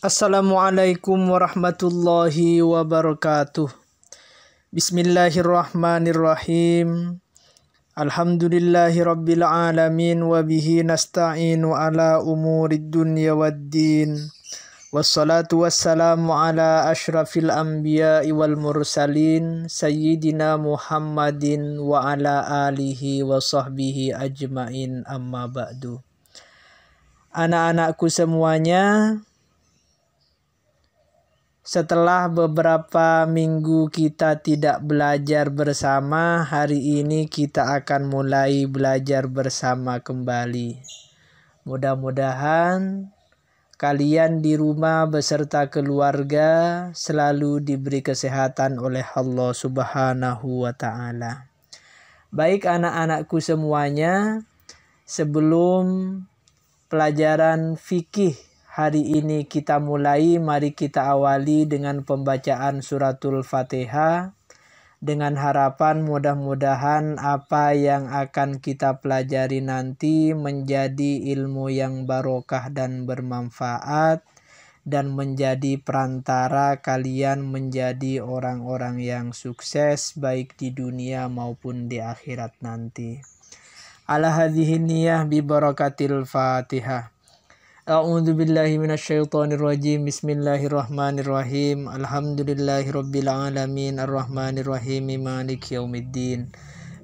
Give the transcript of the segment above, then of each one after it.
Assalamualaikum warahmatullahi wabarakatuh. Bismillahirrahmanirrahim. Alhamdulillahi rabbil alamin wa bihi nasta'inu ala umurid dunya waddin. Wassalatu wassalamu ala ashrafil anbiya'i wal mursalin sayyidina Muhammadin wa ala alihi wa sahbihi ajmain, amma ba'du. Anak-anakku semuanya, setelah beberapa minggu kita tidak belajar bersama, hari ini kita akan mulai belajar bersama kembali. Mudah-mudahan kalian di rumah beserta keluarga selalu diberi kesehatan oleh Allah Subhanahu wa Ta'ala. Baik anak-anakku semuanya, sebelum pelajaran fikih hari ini kita mulai, mari kita awali dengan pembacaan suratul Fatihah dengan harapan mudah-mudahan apa yang akan kita pelajari nanti menjadi ilmu yang barokah dan bermanfaat dan menjadi perantara kalian menjadi orang-orang yang sukses baik di dunia maupun di akhirat nanti. Ala hadhihi niyah bi barakatil Fatihah. A'udzu billahi minasyaitonir rajim. Bismillahirrahmanirrahim. Alhamdulillahirabbil alamin arrahmanir rahim maliki yaumiddin.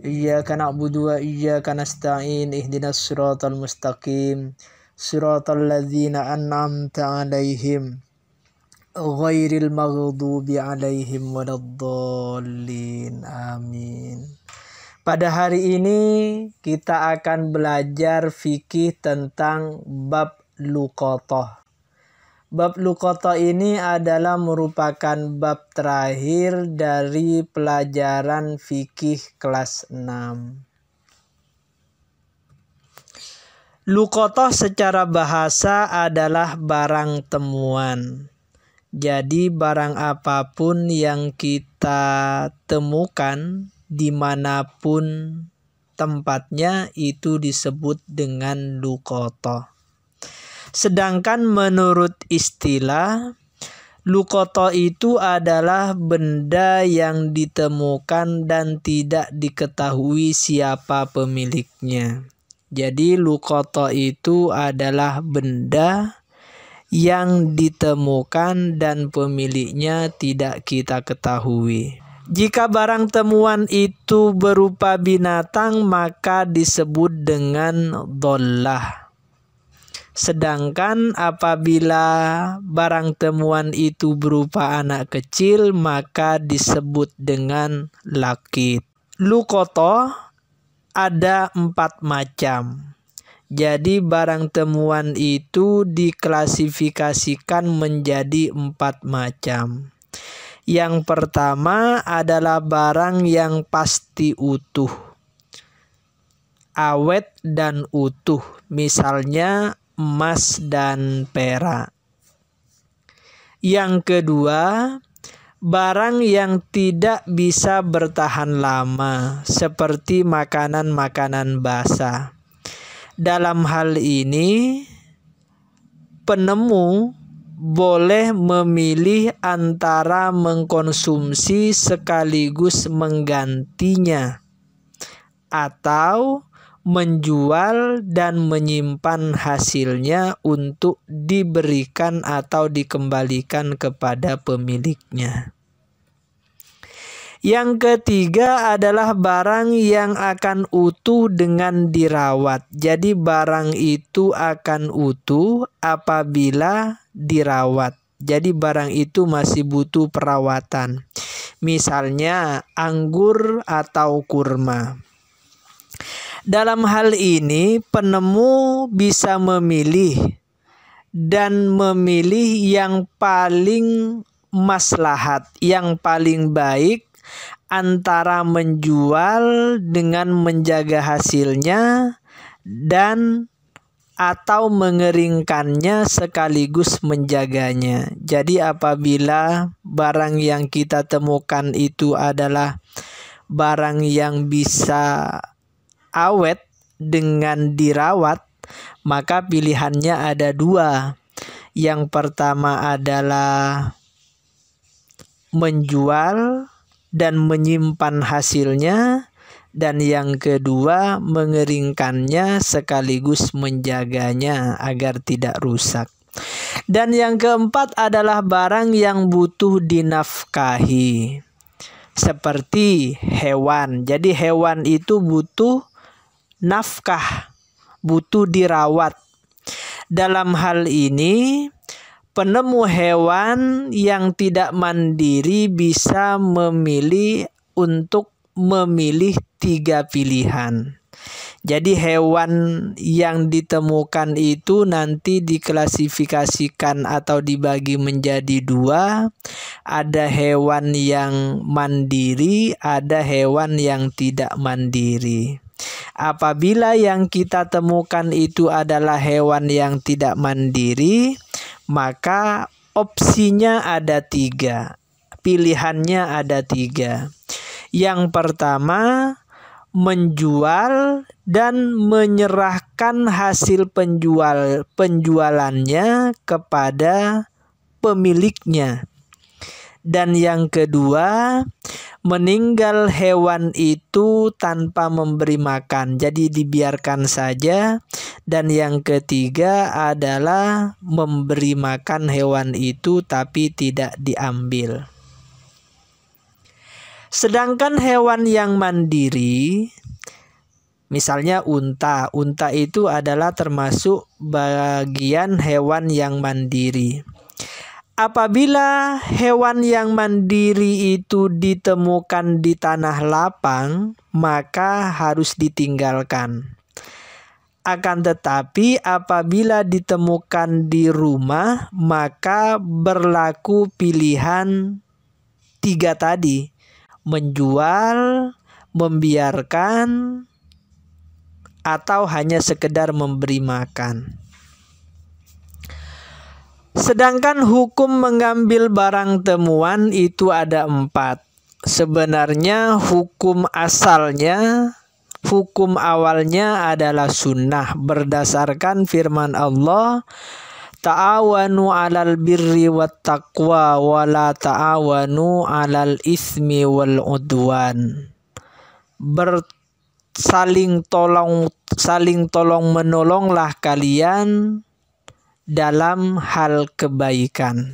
Iyyaka na'budu wa iyyaka nasta'in. Ihdinas siratal mustaqim. Siratal ladzina an'amta 'alaihim ghairil maghdubi 'alaihim waladdallin. Amin. Pada hari ini kita akan belajar fikih tentang bab luqathah. Bab luqathah ini adalah merupakan bab terakhir dari pelajaran fikih kelas 6. Luqathah secara bahasa adalah barang temuan. Jadi barang apapun yang kita temukan dimanapun tempatnya itu disebut dengan luqathah. Sedangkan menurut istilah, luqathah itu adalah benda yang ditemukan dan tidak diketahui siapa pemiliknya. Jadi luqathah itu adalah benda yang ditemukan dan pemiliknya tidak kita ketahui. Jika barang temuan itu berupa binatang maka disebut dengan dhallah. Sedangkan apabila barang temuan itu berupa anak kecil maka disebut dengan laqit. Luqathah ada 4 macam. Jadi barang temuan itu diklasifikasikan menjadi 4 macam. Yang pertama adalah barang yang pasti utuh, awet dan utuh, misalnya emas dan perak. Yang kedua, barang yang tidak bisa bertahan lama, seperti makanan-makanan basah. Dalam hal ini, penemu boleh memilih antara mengkonsumsi sekaligus menggantinya atau menjual dan menyimpan hasilnya untuk diberikan atau dikembalikan kepada pemiliknya. Yang ketiga adalah barang yang akan utuh dengan dirawat. Jadi barang itu akan utuh apabila dirawat. Jadi barang itu masih butuh perawatan. Misalnya anggur atau kurma. Dalam hal ini penemu bisa memilih dan memilih yang paling maslahat, yang paling baik antara menjual dengan menjaga hasilnya dan atau mengeringkannya sekaligus menjaganya. Jadi apabila barang yang kita temukan itu adalah barang yang bisa awet dengan dirawat, maka pilihannya ada 2. Yang pertama adalah menjual dan menyimpan hasilnya, dan yang kedua mengeringkannya sekaligus menjaganya agar tidak rusak. Dan yang keempat adalah barang yang butuh dinafkahi, seperti hewan. Jadi hewan itu butuh nafkah, butuh dirawat. Dalam hal ini, penemu hewan yang tidak mandiri bisa memilih untuk memilih 3 pilihan. Jadi hewan yang ditemukan itu nanti diklasifikasikan atau dibagi menjadi 2. Ada hewan yang mandiri, ada hewan yang tidak mandiri. Apabila yang kita temukan itu adalah hewan yang tidak mandiri, maka opsinya ada 3. Pilihannya ada 3. Yang pertama, menjual dan menyerahkan hasil penjualannya kepada pemiliknya. Dan yang kedua, meninggal hewan itu tanpa memberi makan, jadi dibiarkan saja. Dan yang ketiga adalah memberi makan hewan itu tapi tidak diambil. Sedangkan hewan yang mandiri, misalnya unta. Unta itu adalah termasuk bagian hewan yang mandiri. Apabila hewan yang mandiri itu ditemukan di tanah lapang, maka harus ditinggalkan. Akan tetapi apabila ditemukan di rumah, maka berlaku pilihan 3 tadi. Menjual, membiarkan, atau hanya sekedar memberi makan. Sedangkan hukum mengambil barang temuan itu ada 4. Sebenarnya hukum awalnya adalah sunnah berdasarkan firman Allah, ta'awanu 'alal birri wat taqwa wa la ta'awanu 'alal itsmi wal 'udwan. Saling tolong menolonglah kalian dalam hal kebaikan.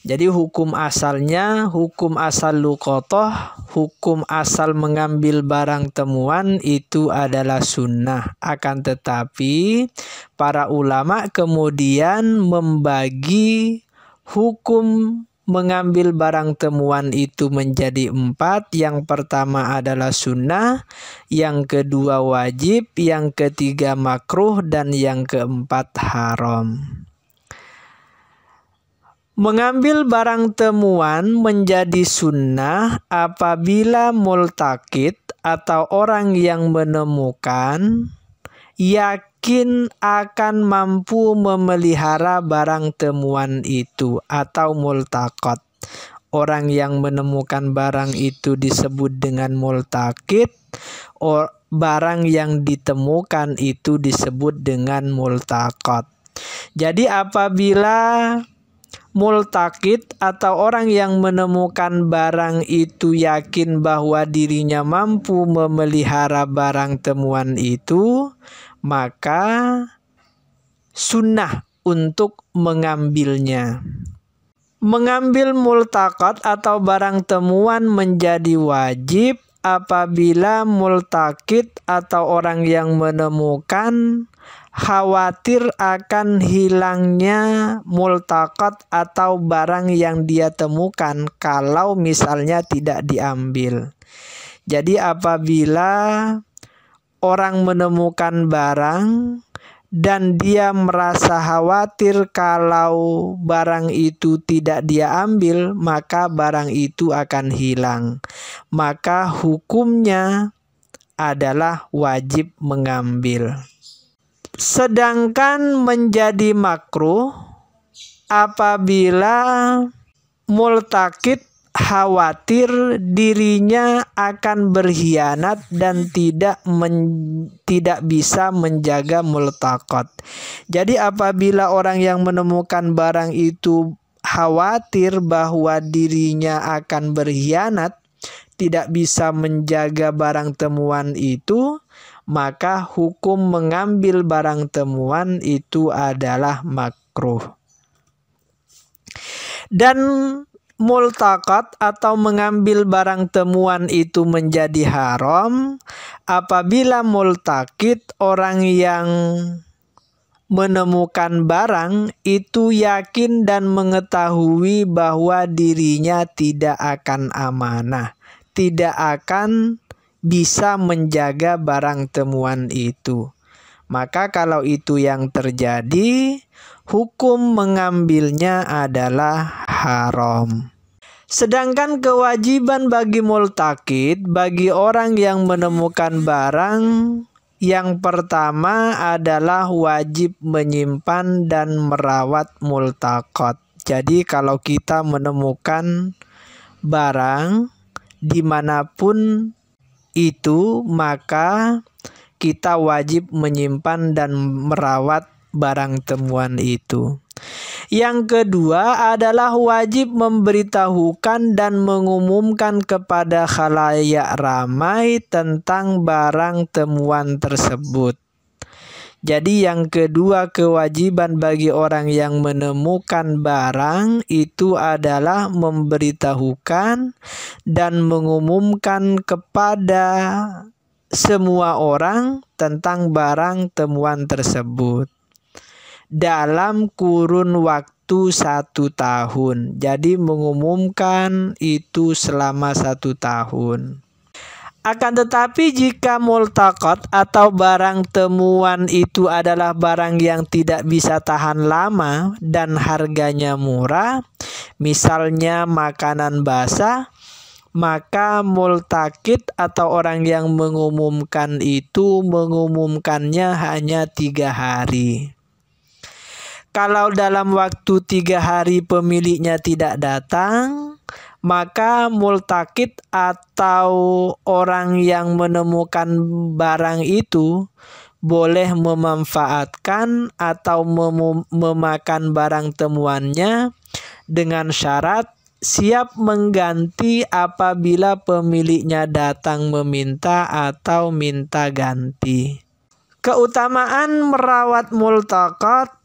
Jadi hukum asalnya, hukum asal luqathah, hukum asal mengambil barang temuan itu adalah sunnah. Akan tetapi para ulama kemudian membagi hukum mengambil barang temuan itu menjadi 4. Yang pertama adalah sunnah, yang kedua wajib, yang ketiga makruh, dan yang keempat haram. Mengambil barang temuan menjadi sunnah apabila multaqit atau orang yang menemukan yakin akan mampu memelihara barang temuan itu, atau multaqat. Orang yang menemukan barang itu disebut dengan multaqit. Barang yang ditemukan itu disebut dengan multaqat. Jadi apabila multaqit atau orang yang menemukan barang itu yakin bahwa dirinya mampu memelihara barang temuan itu, maka sunnah untuk mengambilnya. Mengambil multaqat atau barang temuan menjadi wajib apabila multaqit atau orang yang menemukan khawatir akan hilangnya multaqat atau barang yang dia temukan kalau misalnya tidak diambil. Jadi apabila orang menemukan barang dan dia merasa khawatir kalau barang itu tidak dia ambil, maka barang itu akan hilang. Maka hukumnya adalah wajib mengambil. Sedangkan menjadi makruh apabila multaqit khawatir dirinya akan berkhianat dan tidak bisa menjaga multaqat. Jadi apabila orang yang menemukan barang itu khawatir bahwa dirinya akan berkhianat, tidak bisa menjaga barang temuan itu, maka hukum mengambil barang temuan itu adalah makruh. Dan multaqat atau mengambil barang temuan itu menjadi haram apabila multaqit, orang yang menemukan barang itu yakin dan mengetahui bahwa dirinya tidak akan amanah, tidak akan bisa menjaga barang temuan itu. Maka kalau itu yang terjadi, hukum mengambilnya adalah haram. Sedangkan kewajiban bagi multaqit, bagi orang yang menemukan barang, yang pertama adalah wajib menyimpan dan merawat multaqat. Jadi kalau kita menemukan barang dimanapun itu, maka kita wajib menyimpan dan merawat barang temuan itu. Yang kedua adalah wajib memberitahukan dan mengumumkan kepada khalayak ramai tentang barang temuan tersebut. Jadi yang kedua kewajiban bagi orang yang menemukan barang itu adalah memberitahukan dan mengumumkan kepada semua orang tentang barang temuan tersebut dalam kurun waktu 1 tahun. Jadi mengumumkan itu selama 1 tahun. Akan tetapi jika multaqat atau barang temuan itu adalah barang yang tidak bisa tahan lama dan harganya murah, misalnya makanan basah, maka multaqit atau orang yang mengumumkan itu mengumumkannya hanya 3 hari. Kalau dalam waktu 3 hari pemiliknya tidak datang, maka multaqit atau orang yang menemukan barang itu boleh memanfaatkan atau memakan barang temuannya dengan syarat siap mengganti apabila pemiliknya datang meminta atau minta ganti. Keutamaan merawat multaqat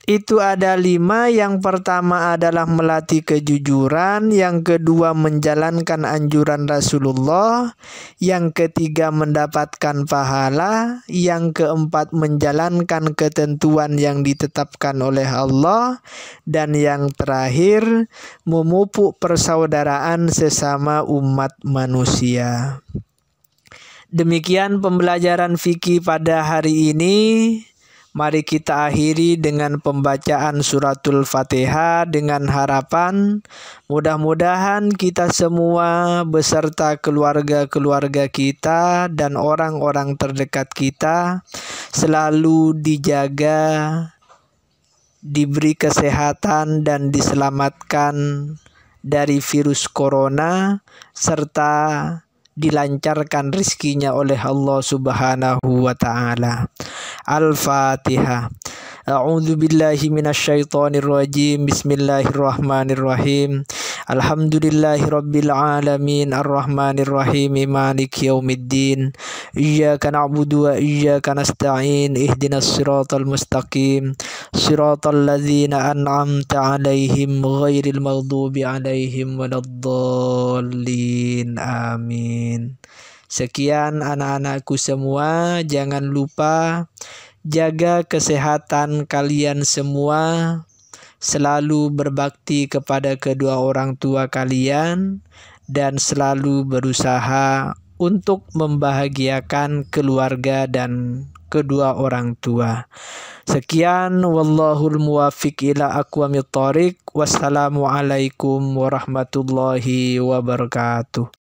itu ada 5. Yang pertama adalah melatih kejujuran, yang kedua menjalankan anjuran Rasulullah, yang ketiga mendapatkan pahala, yang keempat menjalankan ketentuan yang ditetapkan oleh Allah, dan yang terakhir memupuk persaudaraan sesama umat manusia. Demikian pembelajaran fikih pada hari ini. Mari kita akhiri dengan pembacaan suratul Fatihah dengan harapan mudah-mudahan kita semua beserta keluarga-keluarga kita dan orang-orang terdekat kita selalu dijaga, diberi kesehatan dan diselamatkan dari virus corona serta dilancarkan rizkinya oleh Allah Subhanahu wa ta'ala. Al-Fatihah. A'udzu billahi minasyaitonir rajim. Bismillahirrahmanirrahim. Alhamdulillahirabbil alamin arrahmanir rahim maliki yaumiddin. Iyyaka na'budu wa iyyaka nasta'in. Ihdinas siratal mustaqim. Siratal ladzina an'amta 'alaihim ghairil maghdubi 'alaihim waladdallin. Amin. Sekian anak-anakku semua, jangan lupa jaga kesehatan kalian semua, selalu berbakti kepada kedua orang tua kalian, dan selalu berusaha untuk membahagiakan keluarga dan kedua orang tua. Sekian, wallahul muwaffiq ila aqwamit thoriq. Wassalamualaikum warahmatullahi wabarakatuh.